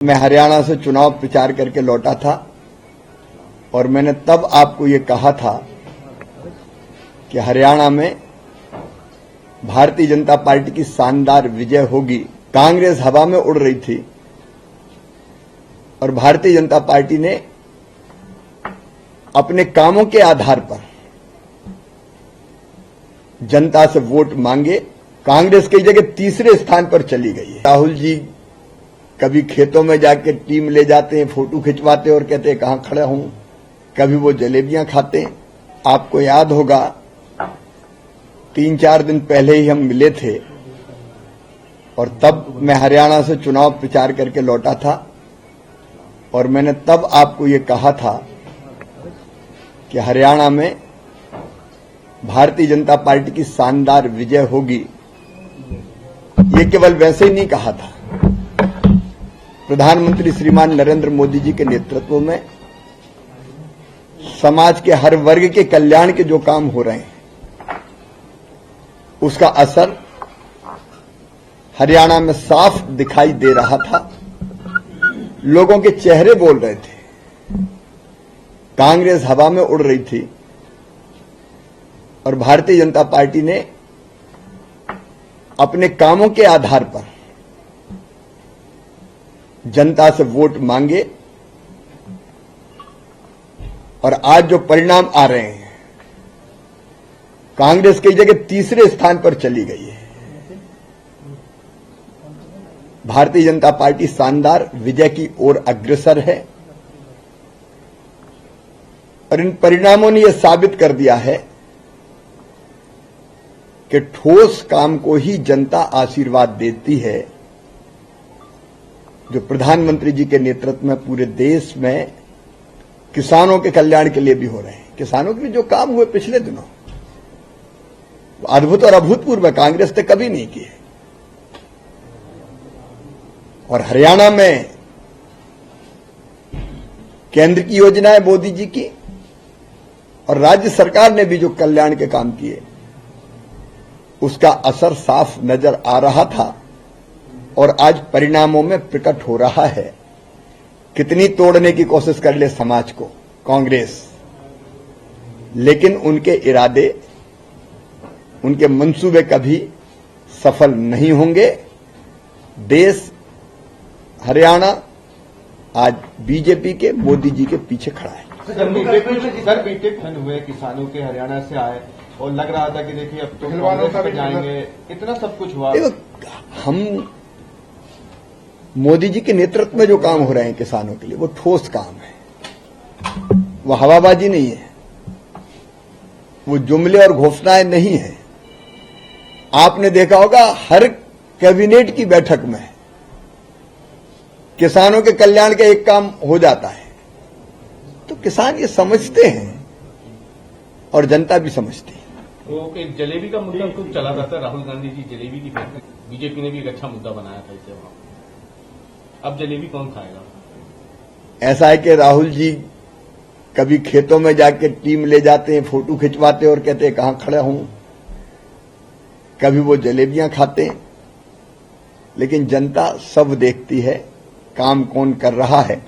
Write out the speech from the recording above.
मैं हरियाणा से चुनाव प्रचार करके लौटा था और मैंने तब आपको ये कहा था कि हरियाणा में भारतीय जनता पार्टी की शानदार विजय होगी। कांग्रेस हवा में उड़ रही थी और भारतीय जनता पार्टी ने अपने कामों के आधार पर जनता से वोट मांगे। कांग्रेस कई जगह तीसरे स्थान पर चली गई है। राहुल जी कभी खेतों में जाके टीम ले जाते हैं, फोटो खिंचवाते और कहते हैं कहां खड़ा हूं। कभी वो जलेबियां खाते हैं। आपको याद होगा 3-4 दिन पहले ही हम मिले थे और तब मैं हरियाणा से चुनाव प्रचार करके लौटा था और मैंने तब आपको ये कहा था कि हरियाणा में भारतीय जनता पार्टी की शानदार विजय होगी। ये केवल वैसे ही नहीं कहा था। प्रधानमंत्री श्रीमान नरेंद्र मोदी जी के नेतृत्व में समाज के हर वर्ग के कल्याण के जो काम हो रहे हैं उसका असर हरियाणा में साफ दिखाई दे रहा था। लोगों के चेहरे बोल रहे थे। कांग्रेस हवा में उड़ रही थी और भारतीय जनता पार्टी ने अपने कामों के आधार पर जनता से वोट मांगे और आज जो परिणाम आ रहे हैं, कांग्रेस कई जगह तीसरे स्थान पर चली गई है। भारतीय जनता पार्टी शानदार विजय की ओर अग्रसर है और इन परिणामों ने यह साबित कर दिया है कि ठोस काम को ही जनता आशीर्वाद देती है। जो प्रधानमंत्री जी के नेतृत्व में पूरे देश में किसानों के कल्याण के लिए भी हो रहे हैं। किसानों के लिए जो काम हुए पिछले दिनों अद्भुत और अभूतपूर्व कांग्रेस ने कभी नहीं किए। और हरियाणा में केंद्र की योजनाएं मोदी जी की और राज्य सरकार ने भी जो कल्याण के काम किए उसका असर साफ नजर आ रहा था और आज परिणामों में प्रकट हो रहा है। कितनी तोड़ने की कोशिश कर ले समाज को कांग्रेस, लेकिन उनके इरादे, उनके मंसूबे कभी सफल नहीं होंगे। देश, हरियाणा आज बीजेपी के, मोदी जी के पीछे खड़ा है। सर बीते खंड हुए किसानों के हरियाणा से आए और लग रहा था कि देखिए अब तो कांग्रेस पे जाएंगे, इतना सब कुछ हुआ। हम मोदी जी के नेतृत्व में जो काम हो रहे हैं किसानों के लिए वो ठोस काम है, वो हवाबाजी नहीं है, वो जुमले और घोषणाएं नहीं है। आपने देखा होगा हर कैबिनेट की बैठक में किसानों के कल्याण का एक काम हो जाता है। तो किसान ये समझते हैं और जनता भी समझती है। तो एक जलेबी का मुद्दा खूब चला था सर, राहुल गांधी जी जलेबी की फैक्ट्री, बीजेपी ने भी एक अच्छा मुद्दा बनाया था इसे। वहां अब जलेबी कौन खाएगा? ऐसा है कि राहुल जी कभी खेतों में जाके टीम ले जाते हैं, फोटो खिंचवाते और कहते हैं कहां खड़ा हूं। कभी वो जलेबियां खाते हैं, लेकिन जनता सब देखती है काम कौन कर रहा है।